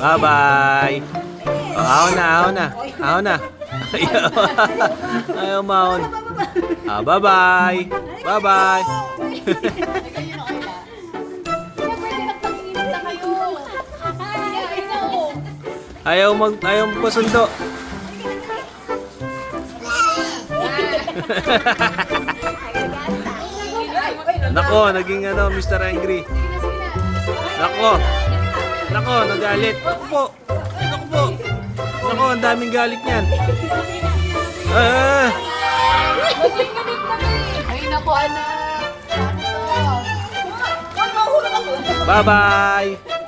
Bye-bye. Oh, ahon na, ahon na. Ahon na. Ayaw mahon. Ah, bye-bye. Bye-bye. Ayaw magpasundo. Nako, naging Mr. Angry. Nako. Nako, nagalit. Nako po. Nako po. Nako, ang daming galit niyan. Ay, naku, anak. Bye-bye.